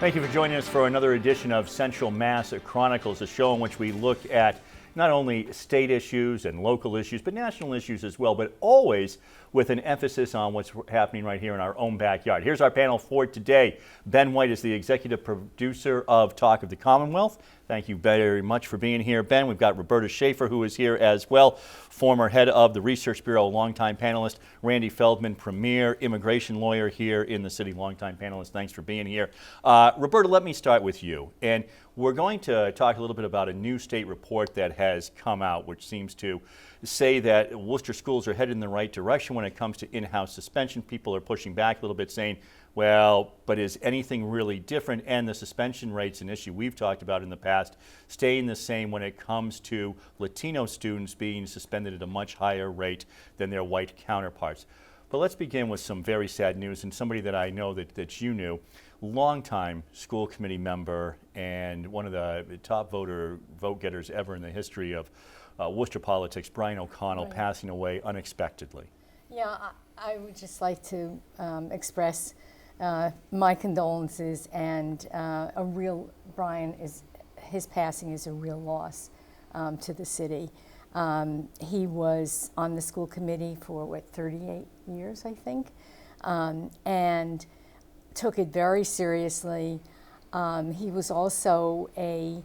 Thank you for joining us for another edition of Central Mass Chronicles, a show in which we look at not only state issues and local issues, but national issues as well, but always with an emphasis on what's happening right here in our own backyard. Here's our panel for today. Ben White is the executive producer of Talk of the Commonwealth. Thank you very much for being here, Ben. We've got Roberta Schaefer, who is here as well, former head of the Research Bureau, longtime panelist. Randy Feldman, premier immigration lawyer here in the city, longtime panelist. Thanks for being here. Roberta, let me start with you. And we're going to talk a little bit about a new state report that has come out, which seems to say that Worcester schools are headed in the right direction when it comes to in-house suspension. People are pushing back a little bit, saying, well, but is anything really different? And the suspension rate's an issue we've talked about in the past, staying the same when it comes to Latino students being suspended at a much higher rate than their white counterparts. But let's begin with some very sad news, and somebody that I know that you knew, longtime school committee member and one of the top vote getters ever in the history of Worcester politics, Brian O'Connell, passing away unexpectedly. Yeah, I would just like to express my condolences, and his passing is a real loss to the city. He was on the school committee for 38 years, I think, and took it very seriously. He was also a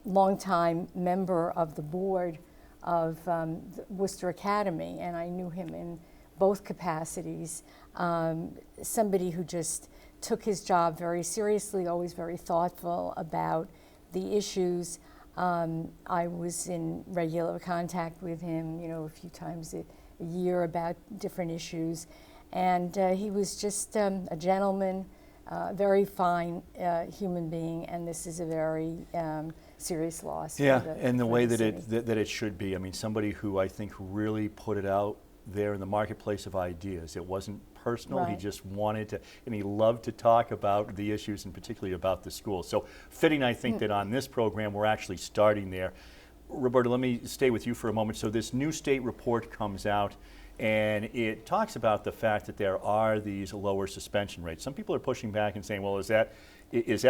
longtime member of the board of the Worcester Academy, and I knew him in both capacities. Somebody who just took his job very seriously, always very thoughtful about the issues. I was in regular contact with him, a few times a year about different issues. And he was just a gentleman, very fine human being, and this is a very serious loss. Yeah, for and the way that city. it should be. I mean, somebody who I think really put it out there in the marketplace of ideas. It wasn't personal. Right. He just wanted to, and he loved to talk about the issues and particularly about the school. So fitting, I think, that on this program we're actually starting there. Roberta, let me stay with you for a moment. So this new state report comes out, and it talks about the fact that there are these lower suspension rates. Some people are pushing back and saying, well, is that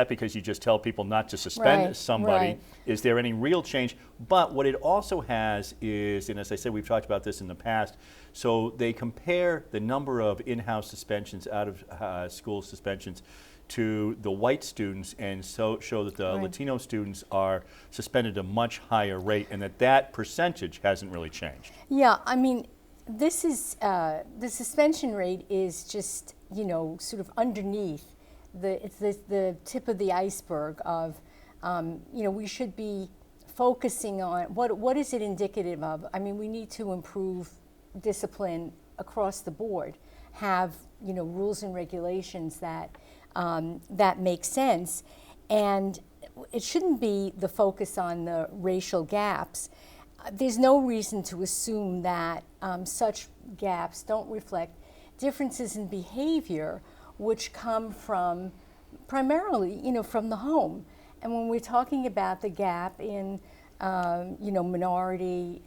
because you just tell people not to suspend somebody? Right. Is there any real change? But what it also has is, and as I said, we've talked about this in the past, so they compare the number of in-house suspensions, out of school suspensions, to the white students, and so show that the Latino students are suspended at a much higher rate, and that percentage hasn't really changed. Yeah, I mean, this is, the suspension rate is just, sort of underneath. It's the tip of the iceberg of, we should be focusing on what is it indicative of? I mean, we need to improve discipline across the board, have, rules and regulations that make sense, and it shouldn't be the focus on the racial gaps. There's no reason to assume that such gaps don't reflect differences in behavior which come from primarily, from the home. And when we're talking about the gap in, minority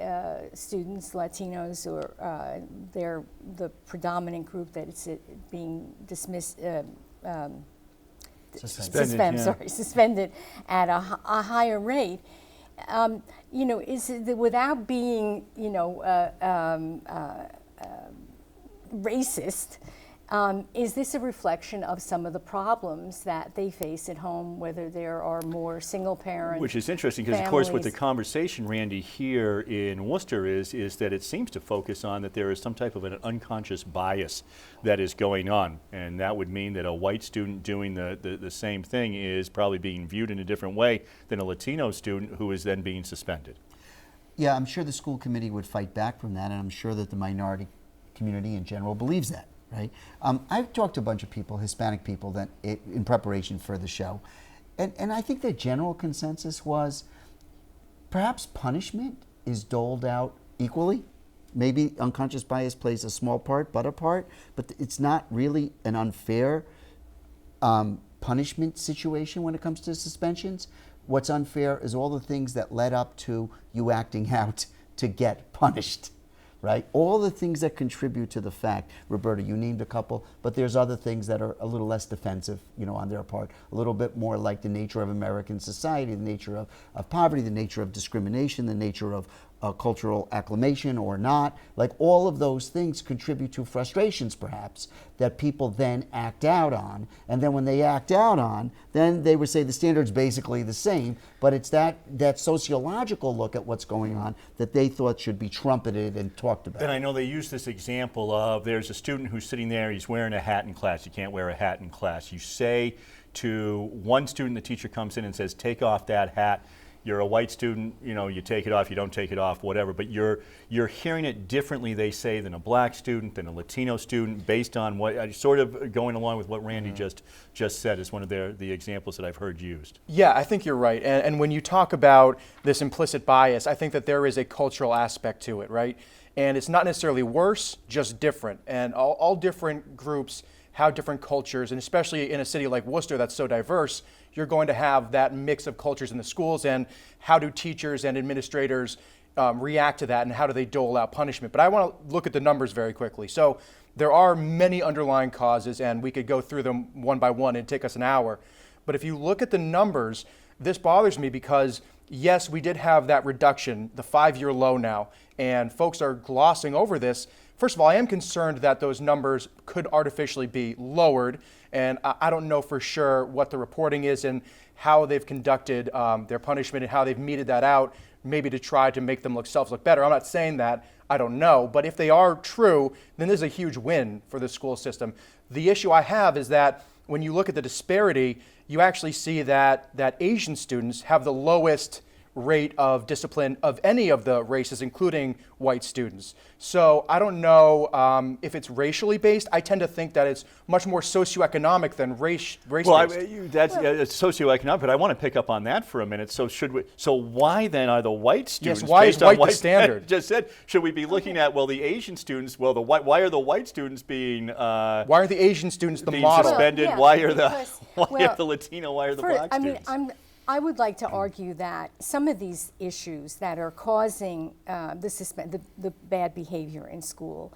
students, Latinos, or they're the predominant group that it's being dismissed, suspended at a higher rate. Is it, without being, racist, is this a reflection of some of the problems that they face at home, whether there are more single parent Which is interesting because, of course, with the conversation, Randy, here in Worcester is that it seems to focus on that there is some type of an unconscious bias that is going on. And that would mean that a white student doing the same thing is probably being viewed in a different way than a Latino student who is then being suspended. Yeah, I'm sure the school committee would fight back from that, and I'm sure that the minority community in general believes that. Right? I've talked to a bunch of people, Hispanic people, that in preparation for the show, and I think the general consensus was perhaps punishment is doled out equally. Maybe unconscious bias plays a small part, but it's not really an unfair punishment situation when it comes to suspensions. What's unfair is all the things that led up to you acting out to get punished. right? All the things that contribute to the fact, Roberta, you named a couple, but there's other things that are a little less defensive, you know, on their part, a little bit more like the nature of American society, the nature of poverty, the nature of discrimination, the nature of cultural acclamation or not. Like all of those things contribute to frustrations perhaps that people then act out on. And then when they act out on, then they would say the standard's basically the same, but it's that sociological look at what's going on that they thought should be trumpeted and talked about. And I know they use this example of there's a student who's sitting there, he's wearing a hat in class. You can't wear a hat in class. You say to one student, the teacher comes in and says, take off that hat. You're a white student, you know, you take it off, you don't take it off, whatever, but you're hearing it differently, they say, than a black student, than a Latino student, based on what, sort of going along with what Randy just said is one of the examples that I've heard used. Yeah, I think you're right. And when you talk about this implicit bias, I think that there is a cultural aspect to it, right? And it's not necessarily worse, just different. And all different groups have different cultures, and especially in a city like Worcester that's so diverse, you're going to have that mix of cultures in the schools, and how do teachers and administrators react to that, and how do they dole out punishment. But I want to look at the numbers very quickly. So there are many underlying causes, and we could go through them one by one and take us an hour. But if you look at the numbers, this bothers me because, yes, we did have that reduction, the 5-year low now, and folks are glossing over this. First of all, I am concerned that those numbers could artificially be lowered, and I don't know for sure what the reporting is and how they've conducted their punishment and how they've meted that out, maybe to try to make themselves look better. I'm not saying that, I don't know, but if they are true, then this is a huge win for the school system. The issue I have is that when you look at the disparity, you actually see that Asian students have the lowest rate of discipline of any of the races, including white students. So I don't know if it's racially based. I tend to think that it's much more socioeconomic than race-based. Well, that's socioeconomic, but I want to pick up on that for a minute. So so why then are the white students? Yes, why is based on white the standard? Just said, should we be looking at, well, the Asian students? Well, why are the white students being? Why are the Asian students the being model? suspended? Well, yeah, why are because, the Latino? Why are the black students? I would like to argue that some of these issues that are causing the bad behavior in school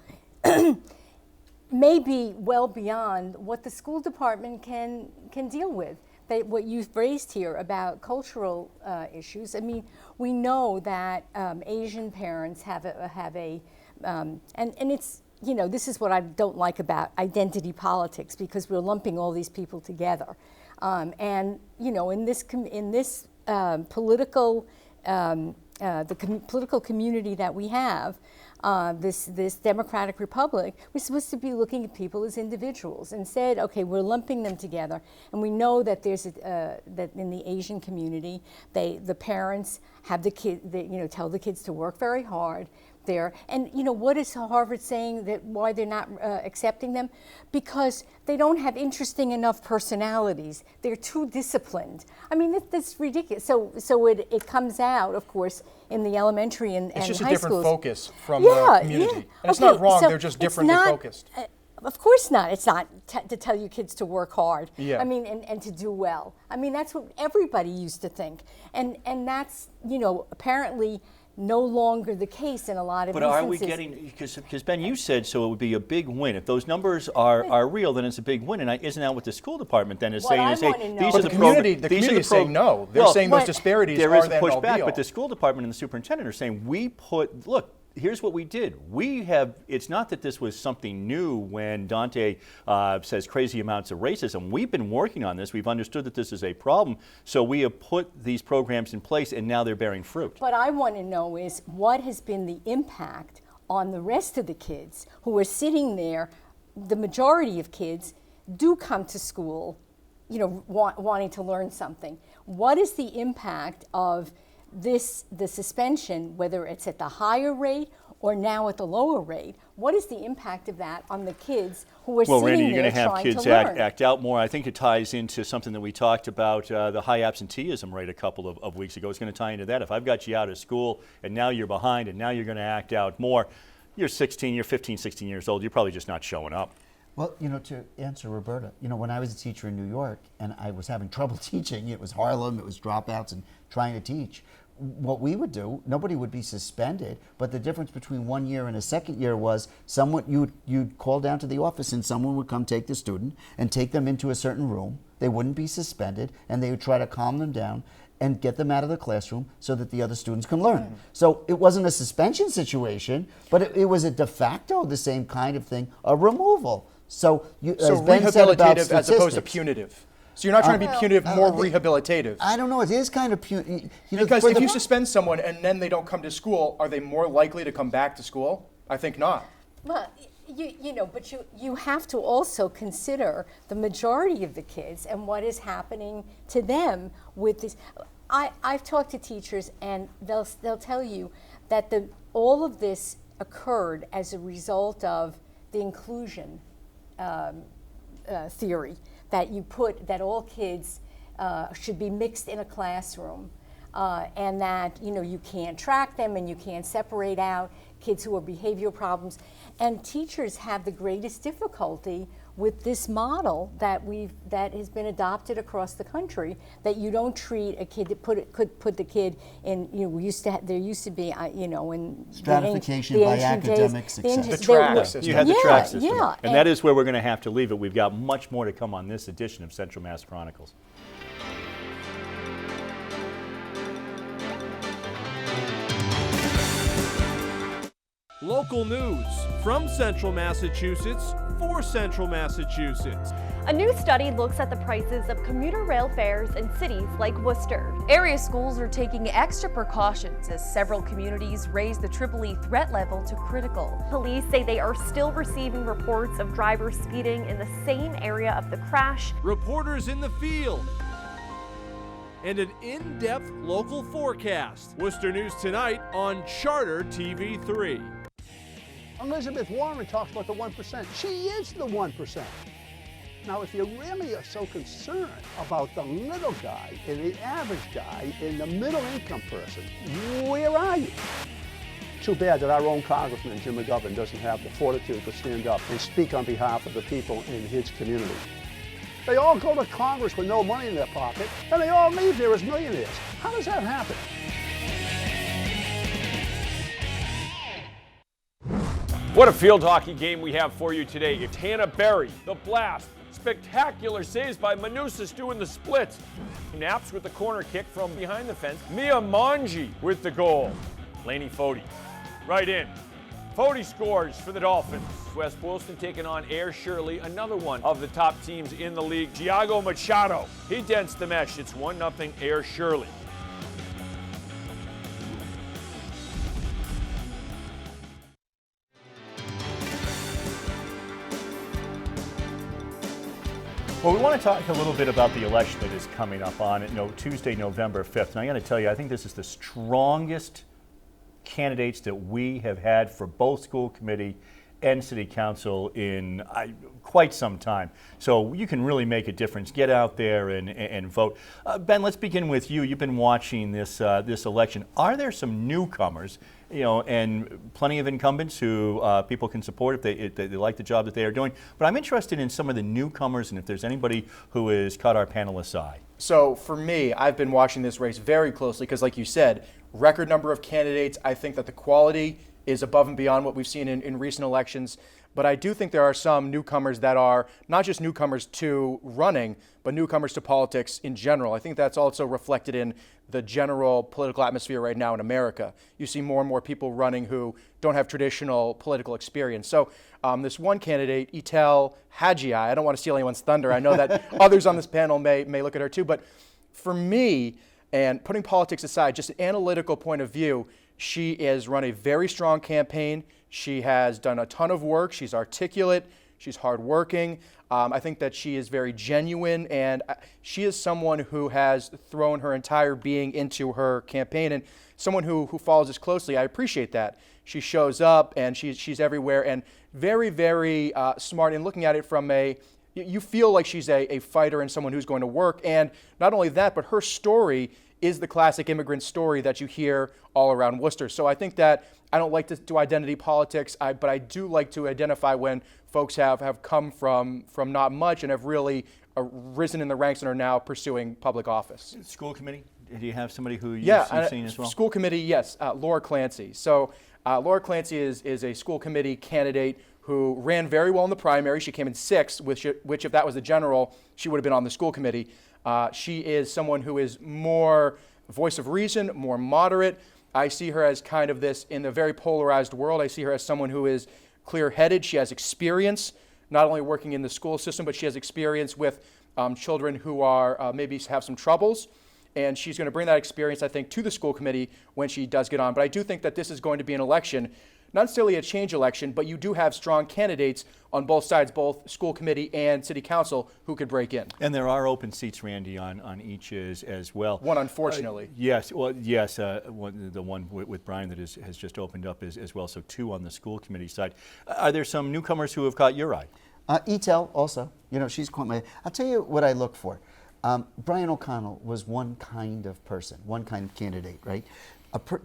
may be well beyond what the school department can deal with. What you've raised here about cultural issues. I mean, we know that Asian parents have and it's, you know, this is what I don't like about identity politics, because we're lumping all these people together. And you know, in this political political community that we have, this democratic republic, we're supposed to be looking at people as individuals. Instead, okay, we're lumping them together, and we know that there's that in the Asian community, the parents have tell the kids to work very hard. And you know, what is Harvard saying that why they're not accepting them? Because they don't have interesting enough personalities. They're too disciplined. I mean, that's ridiculous. So it comes out, of course, in the elementary and high schools. It's just a different focus from the community. Yeah. And it's not wrong, they're just differently focused. Of course not. It's not to tell your kids to work hard. Yeah. I mean, and to do well. I mean, that's what everybody used to think. And that's, you know, apparently no longer the case in a lot of instances. But are we getting, because Ben, you said so it would be a big win. If those numbers are real, then it's a big win. And isn't that what the school department then is saying? These are the community is saying no. They're saying those disparities are then all pushback, but the school department and the superintendent are saying, look, here's what we did. It's not that this was something new when Dante says crazy amounts of racism. We've been working on this. We've understood that this is a problem. So we have put these programs in place, and now they're bearing fruit. What I want to know is what has been the impact on the rest of the kids who are sitting there. The majority of kids do come to school, you know, wanting to learn something. What is the impact of the suspension, whether it's at the higher rate or now at the lower rate? What is the impact of that on the kids who are Well, Randy, sitting you're there going to have trying kids to learn? act out more. I think it ties into something that we talked about, the high absenteeism rate a couple of weeks ago. It's going to tie into that. If I've got you out of school and now you're behind and now you're going to act out more, you're 15, 16 years old, you're probably just not showing up. Well, you know, to answer Roberta, you know, when I was a teacher in New York and I was having trouble teaching, it was Harlem, it was dropouts and trying to teach. what we would do, nobody would be suspended, but the difference between 1 year and a second year was you'd call down to the office and someone would come take the student and take them into a certain room. They wouldn't be suspended, and they would try to calm them down and get them out of the classroom so that the other students can learn. So it wasn't a suspension situation, but it was a de facto the same kind of thing, a removal. So as Ben said about rehabilitative as opposed to statistics, punitive. So you're not trying to be punitive, more rehabilitative. I don't know. It is kind of punitive. Because if you suspend someone and then they don't come to school, are they more likely to come back to school? I think not. Well, but you have to also consider the majority of the kids and what is happening to them with this. I've talked to teachers, and they'll tell you that all of this occurred as a result of the inclusion theory, that all kids should be mixed in a classroom, and that you can't track them and you can't separate out kids who have behavioral problems. And teachers have the greatest difficulty with this model that has been adopted across the country, that you don't treat a kid that put the kid in. There used to be in stratification the by ancient academics, days, etc. The track system. You had the track system. Yeah, and that is where we're going to have to leave it. We've got much more to come on this edition of Central Mass Chronicles. Local news from Central Massachusetts for Central Massachusetts. A new study looks at the prices of commuter rail fares in cities like Worcester. Area schools are taking extra precautions as several communities raise the EEE threat level to critical. Police say they are still receiving reports of drivers speeding in the same area of the crash. Reporters in the field. And an in-depth local forecast. Worcester News Tonight on Charter TV3. Elizabeth Warren talks about the 1%. She is the 1%. Now, if you really are so concerned about the little guy and the average guy and the middle income person, where are you? Too bad that our own Congressman, Jim McGovern, doesn't have the fortitude to stand up and speak on behalf of the people in his community. They all go to Congress with no money in their pocket, and they all leave there as millionaires. How does that happen? What a field hockey game we have for you today. It's Hannah Berry, the blast. Spectacular saves by Manousis doing the splits. Naps with the corner kick from behind the fence. Mia Mongi with the goal. Lainey Fody, right in. Fody scores for the Dolphins. West Boylston taking on Air Shirley, another one of the top teams in the league. Giago Machado, he dents the mesh. It's 1-0 Air Shirley. Well, we want to talk a little bit about the election that is coming up on Tuesday, November 5th. And I got to tell you, I think this is the strongest candidates that we have had for both school committee and city council in quite some time. So you can really make a difference. Get out there and vote. Ben, let's begin with you. You've been watching this election. Are there some newcomers, and plenty of incumbents who people can support if they like the job that they are doing? But I'm interested in some of the newcomers and if there's anybody who has caught our panelists' eye. So for me, I've been watching this race very closely because, like you said, record number of candidates. I think that the quality is above and beyond what we've seen in recent elections. But I do think there are some newcomers that are not just newcomers to running, but newcomers to politics in general. I think that's also reflected in the general political atmosphere right now in America. You see more and more people running who don't have traditional political experience. So this one candidate, Itel Hajia, I don't want to steal anyone's thunder. I know that others on this panel may look at her too. But for me, and putting politics aside, just an analytical point of view, she has run a very strong campaign. She has done a ton of work. She's articulate. She's hardworking. I think that she is very genuine, and she is someone who has thrown her entire being into her campaign, and someone who follows this closely. I appreciate that. She shows up, and she's everywhere, and very, very smart. And looking at it from you feel like she's a fighter and someone who's going to work. And not only that, but her story is the classic immigrant story that you hear all around Worcester. So I think that I don't like to do identity politics, but I do like to identify when folks have come from not much and have really risen in the ranks and are now pursuing public office. School committee, do you have somebody who you've seen as well? School committee, yes, Laura Clancy. So Laura Clancy is a school committee candidate who ran very well in the primary. She came in 6th, which if that was the general, she would have been on the school committee. She is someone who is more voice of reason, more moderate. I see her as kind of this, in a very polarized world, I see her as someone who is clear-headed. She has experience, not only working in the school system, but she has experience with children who are maybe have some troubles. And she's going to bring that experience, I think, to the school committee when she does get on. But I do think that this is going to be an election, not necessarily a change election, but you do have strong candidates on both sides, both school committee and city council, who could break in. And there are open seats, Randy, on each as well. One, unfortunately. Yes, well, yes, the one with Brian that has just opened up as well, so 2 on the school committee side. Are there some newcomers who have caught your eye? Etel also, she's caught my eye. I'll tell you what I look for. Brian O'Connell was one kind of person, one kind of candidate, right?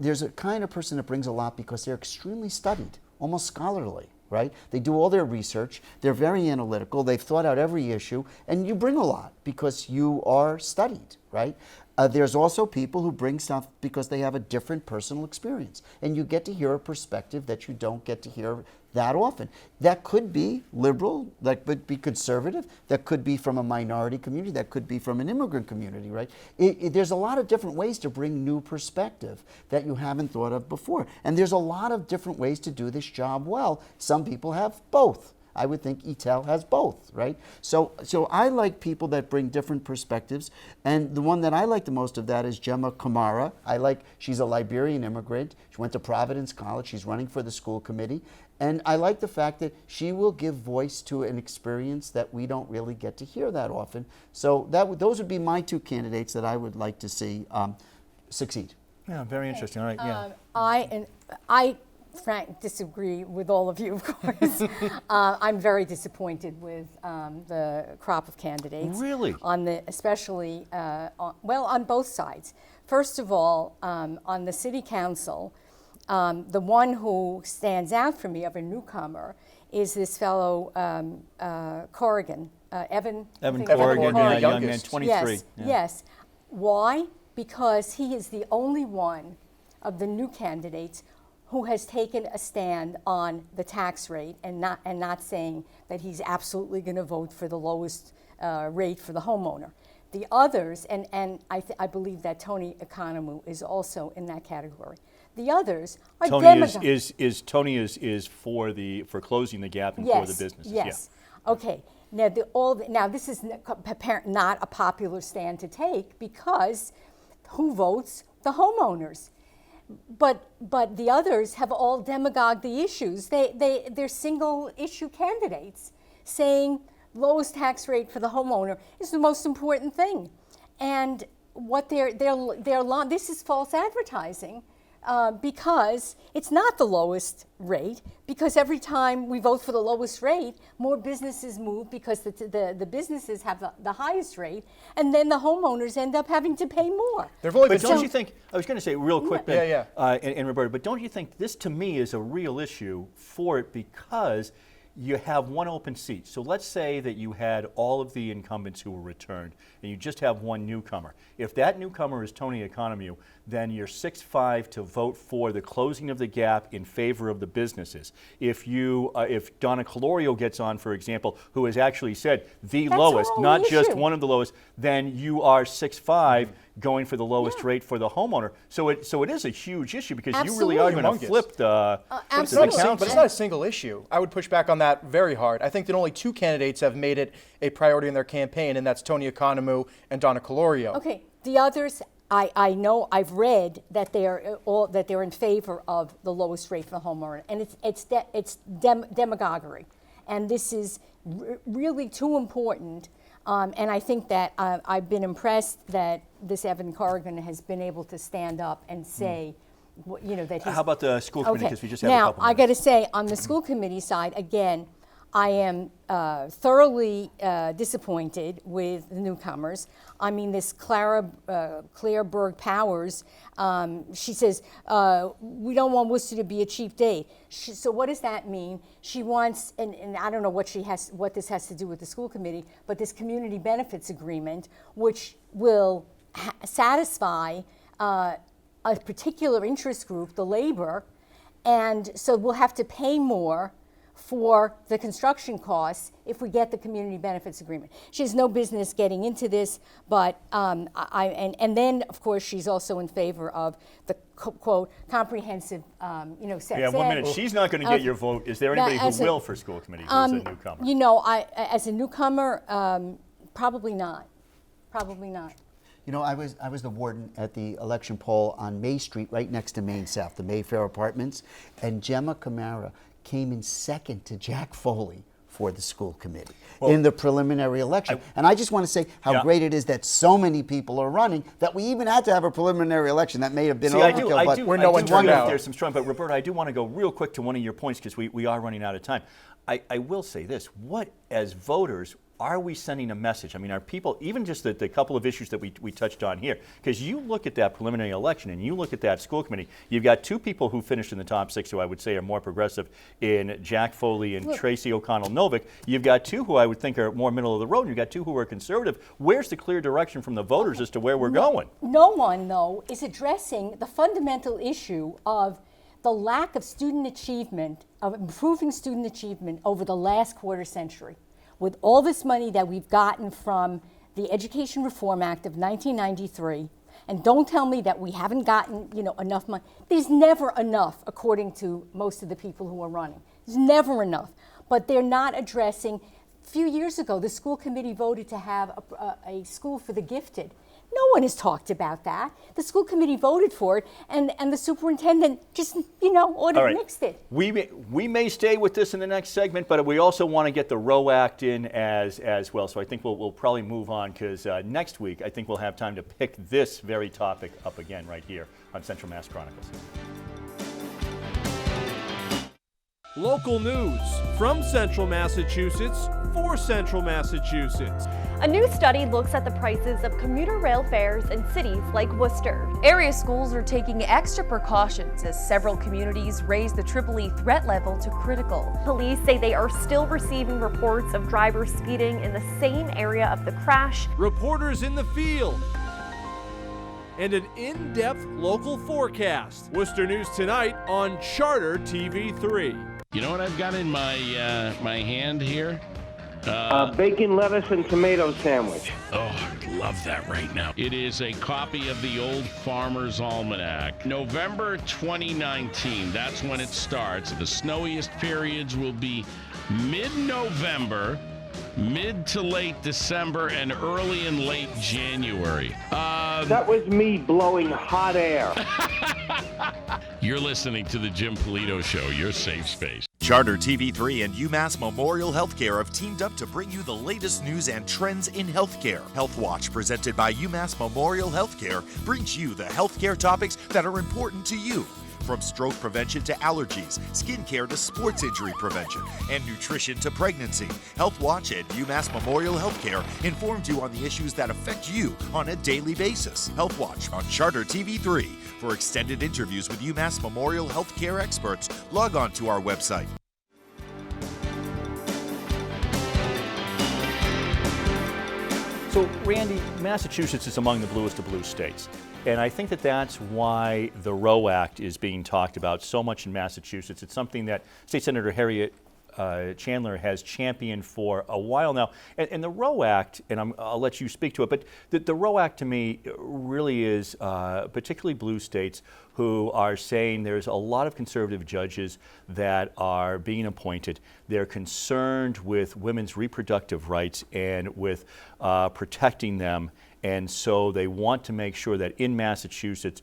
There's a kind of person that brings a lot because they're extremely studied, almost scholarly, right? They do all their research, they're very analytical, they've thought out every issue, and you bring a lot because you are studied, right? There's also people who bring stuff because they have a different personal experience, and you get to hear a perspective that you don't get to hear that often. That could be liberal, that could be conservative, that could be from a minority community, that could be from an immigrant community, right? There's a lot of different ways to bring new perspective that you haven't thought of before. And there's a lot of different ways to do this job well. Some people have both. I would think Etel has both, right? So I like people that bring different perspectives, and the one that I like the most of that is Gemma Kamara. She's a Liberian immigrant. She went to Providence College. She's running for the school committee, and I like the fact that she will give voice to an experience that we don't really get to hear that often. So those would be my 2 candidates that I would like to see succeed. Yeah, very interesting. All right, yeah. I Frank, disagree with all of you, of course. I'm very disappointed with the crop of candidates. Really? Especially, on both sides. First of all, on the city council, the one who stands out for me of a newcomer is this fellow Corrigan, Evan Corrigan, yeah, young man, 23. Yes, yeah. yes. Why? Because he is the only one of the new candidates who has taken a stand on the tax rate and not saying that he's absolutely going to vote for the lowest rate for the homeowner. The others, and I believe that Tony Economou is also in that category. The others are Tony Tony is for closing the gap and for the businesses. Yes. Yeah. Okay. Now this is not a popular stand to take because who votes? The homeowners. But the others have all demagogued the issues. They're single issue candidates saying lowest tax rate for the homeowner is the most important thing. And what this is false advertising because it's not the lowest rate, because every time we vote for the lowest rate, more businesses move because the businesses have the highest rate, and then the homeowners end up having to pay more. But don't you think, I was going to say real quick, Ben, and Roberta, but don't you think this to me is a real issue for it because you have one open seat. So let's say that you had all of the incumbents who were returned and you just have one newcomer. If that newcomer is Tony Economou, then you're 6-5 to vote for the closing of the gap in favor of the businesses. If Donna Colorio gets on, for example, who has actually said the lowest, not just one of the lowest, then you are 6-5 going for the lowest rate for the homeowner. So it is a huge issue because you really are going to flip the council. But it's not a single issue. I would push back on that very hard. I think that only 2 candidates have made it a priority in their campaign, and that's Tony Economou and Donna Colorio. Okay, the others, I know, I've read that they're in favor of the lowest rate for the homeowner, and it's demagoguery, and this is really too important. And I think that I've been impressed that this Evan Corrigan has been able to stand up and say, that he's... How about the school committee, because we just have now, a couple I minutes. got to say, on the school committee side, again, I am thoroughly disappointed with the newcomers. I mean, this Claire Berg Powers, she says, we don't want Worcester to be a cheap date. So what does that mean? She wants, and I don't know what this has to do with the school committee, but this community benefits agreement, which will satisfy a particular interest group, the labor, and so we'll have to pay more for the construction costs if we get the community benefits agreement. She has no business getting into this, but and then of course she's also in favor of the quote comprehensive sex ed. Yeah, 1 minute. She's not going to get your vote. Is there anybody who will for school committee who's a newcomer? You know, as a newcomer, probably not. Probably not. You know, I was the warden at the election poll on May Street, right next to Main South, the Mayfair Apartments, and Gemma Camara came in second to Jack Foley for the school committee in the preliminary election. And I just want to say how great it is that so many people are running that we even had to have a preliminary election. That may have been overkill, but we're no one turned out. There's some strong, but Roberta, I do want to go real quick to one of your points because we are running out of time. I will say this: what, as voters, are we sending a message? I mean, are people, even just the couple of issues that we touched on here, because you look at that preliminary election and you look at that school committee, you've got two people who finished in the top 6 who I would say are more progressive in Jack Foley and Tracy O'Connell Novick. You've got two who I would think are more middle of the road, and you've got two who are conservative. Where's the clear direction from the voters as to where we're going? No one, though, is addressing the fundamental issue of the lack of student achievement, of improving student achievement over the last quarter century. With all this money that we've gotten from the Education Reform Act of 1993, and don't tell me that we haven't gotten, enough money. There's never enough, according to most of the people who are running. There's never enough. But they're not addressing. A few years ago, the school committee voted to have a school for the gifted. No one has talked about that. The school committee voted for it, and the superintendent just, nixed it. We may stay with this in the next segment, but we also want to get the Roe Act in as well. So I think we'll probably move on because next week I think we'll have time to pick this very topic up again right here on Central Mass Chronicles. Local news from Central Massachusetts for Central Massachusetts. A new study looks at the prices of commuter rail fares in cities like Worcester. Area schools are taking extra precautions as several communities raise the EEE threat level to critical. Police say they are still receiving reports of drivers speeding in the same area of the crash. Reporters in the field. And an in-depth local forecast. Worcester News Tonight on Charter TV3. You know what I've got in my hand here? Bacon, lettuce, and tomato sandwich. Oh, I love that right now. It is a copy of the Old Farmer's Almanac. November 2019, that's when it starts. The snowiest periods will be mid-November, mid to late December, and early and late January. That was me blowing hot air. You're listening to the Jim Polito Show, your safe space. Charter TV3 and UMass Memorial Healthcare have teamed up to bring you the latest news and trends in healthcare. Health Watch, presented by UMass Memorial Healthcare, brings you the healthcare topics that are important to you. From stroke prevention to allergies, skincare to sports injury prevention, and nutrition to pregnancy, Health Watch and UMass Memorial Healthcare informs you on the issues that affect you on a daily basis. Health Watch on Charter TV3. For extended interviews with UMass Memorial Healthcare experts, log on to our website. So, Randy, Massachusetts is among the bluest of blue states. And I think that that's why the Roe Act is being talked about so much in Massachusetts. It's something that State Senator Harriet Chandler has championed for a while now. And the Roe Act, and I'll let you speak to it, but the Roe Act to me really is particularly blue states who are saying there's a lot of conservative judges that are being appointed. They're concerned with women's reproductive rights and with protecting them. And so they want to make sure that in Massachusetts,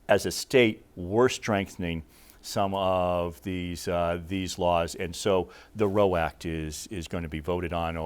as a state, we're strengthening some of these laws. And so the Roe Act is going to be voted on,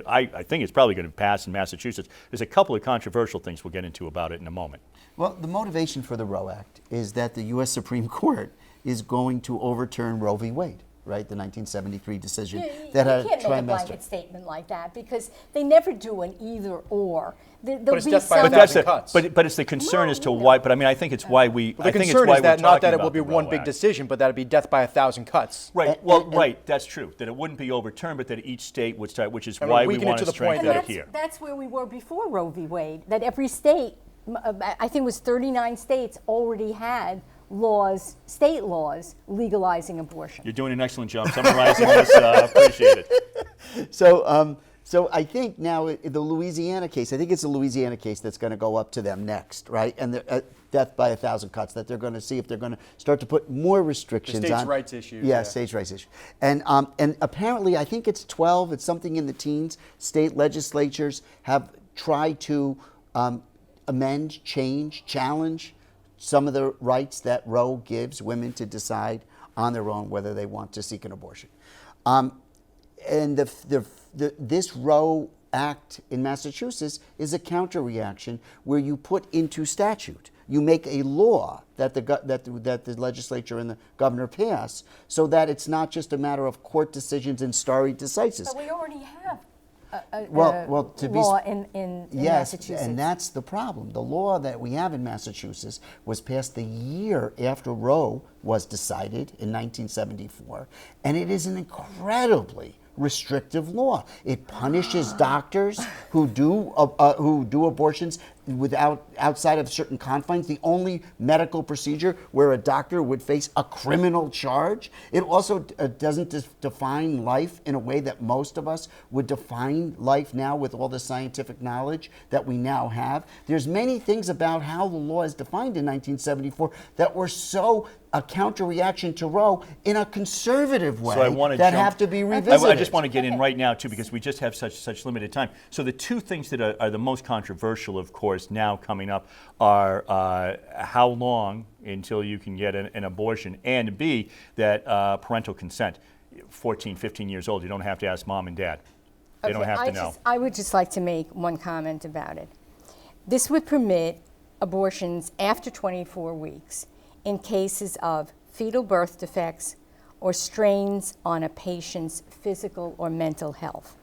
I think it's probably going to pass in Massachusetts. There's a couple of controversial things we'll get into about it in a moment. Well, the motivation for the Roe Act is that the U.S. Supreme Court is going to overturn Roe v. Wade, right? The 1973 decision that had you can't make a blanket statement like that because they never do an either or. But it's death by 1,000 cuts. But it's the concern as to why. But I mean, I think it's why we. Well, the concern is that not that it will be one big decision, but that it'd be death by 1,000 cuts. Right. Right. That's true. That it wouldn't be overturned, but that each state would start, which is why we want to strengthen it here. That's where we were before Roe v. Wade. That every state I think it was 39 states already had laws, state laws, legalizing abortion. You're doing an excellent job summarizing this. Appreciate it. So I think now the Louisiana case, I think it's the Louisiana case that's going to go up to them next, right? And the death by 1,000 cuts, that they're going to see if they're going to start to put more restrictions the states' on. rights issues. Yeah, states' rights issue. And apparently, I think it's 12, it's something in the teens, state legislatures have tried to amend, change, challenge some of the rights that Roe gives women to decide on their own whether they want to seek an abortion. And this Roe Act in Massachusetts is a counter-reaction where you put into statute, you make a law that the legislature and the governor pass, so that it's not just a matter of court decisions and stare decisis. But we already have a law in yes, Massachusetts. and that's the problem. The law that we have in Massachusetts was passed the year after Roe was decided in 1974, and it is an incredibly restrictive law. It punishes doctors who do abortions outside of certain confines. The only medical procedure where a doctor would face a criminal charge. It also doesn't define life in a way that most of us would define life now with all the scientific knowledge that we now have. There's many things about how the law is defined in 1974 that were so a counter-reaction to Roe in a conservative way that have to be revisited. I just want to get in right now, too, because we just have such limited time. So the two things that are the most controversial, of course, now coming up are how long until you can get an abortion, and B, that parental consent. 14, 15 years old, you don't have to ask mom and dad. They don't have to know. I would just like to make one comment about it. This would permit abortions after 24 weeks in cases of fetal birth defects or strains on a patient's physical or mental health.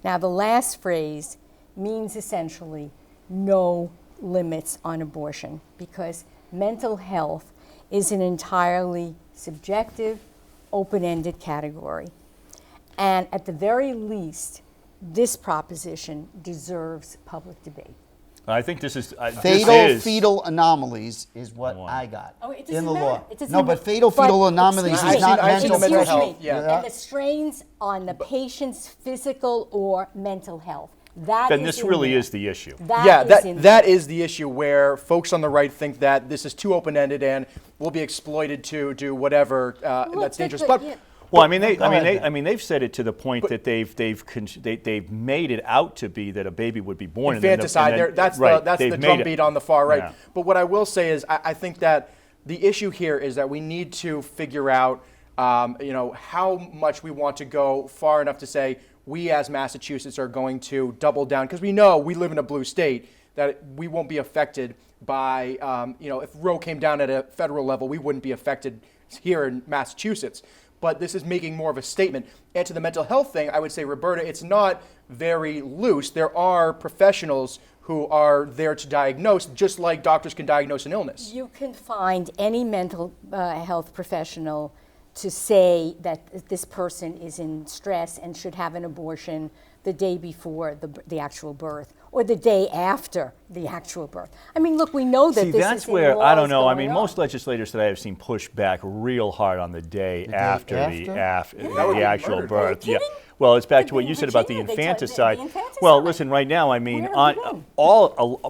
Now, the last phrase means essentially no limits on abortion, because mental health is an entirely subjective, open-ended category. And at the very least, this proposition deserves public debate. I think this is fetal anomalies is what I got in the law. No, but fetal anomalies is not mental health. And the strains on the patient's physical or mental health. Then this really is the issue. That is the issue, where folks on the right think that this is too open-ended and will be exploited to do whatever that's dangerous. Well, they've said it to the point that they've made it out to be that a baby would be born. Infanticide. That's the drumbeat on the far right. Yeah. But what I will say is, I think that the issue here is that we need to figure out, how much we want to go far enough to say we as Massachusetts are going to double down, because we know we live in a blue state, that we won't be affected by, if Roe came down at a federal level, we wouldn't be affected here in Massachusetts. But this is making more of a statement. And to the mental health thing, I would say, Roberta, it's not very loose. There are professionals who are there to diagnose, just like doctors can diagnose an illness. You can find any mental health professional to say that this person is in stress and should have an abortion the day before the actual birth, or the day after the actual birth. I mean, look, we know that that's where, I don't know, most legislators that I have seen push back real hard on the day after the actual birth. Yeah. Well, it's back to what you said about the infanticide. Well, listen, right now,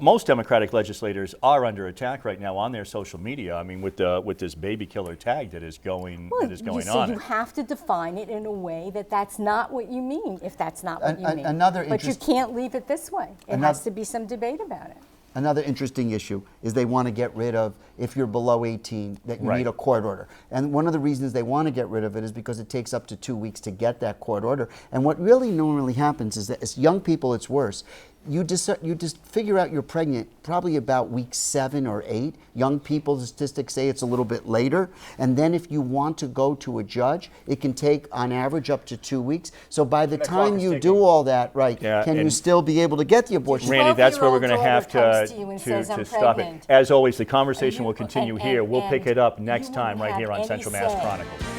most Democratic legislators are under attack right now on their social media. With this baby killer tag that is going on. So you have to define it in a way that's not what you mean, if that's not what you mean. But you can't leave it this way. It has to be some debate about it. Another interesting issue is they want to get rid of, if you're below 18, that you need a court order. And one of the reasons they want to get rid of it is because it takes up to 2 weeks to get that court order. And what really normally happens is that as young people, it's worse. You just figure out you're pregnant probably about week 7 or 8. Young people, the statistics say it's a little bit later. And then if you want to go to a judge, it can take on average up to 2 weeks. So by the time you do all that, can you still be able to get the abortion? Randy, that's where we're going to have to stop it. As always, the conversation will continue here. We'll pick it up next time right here on Central Mass Chronicles.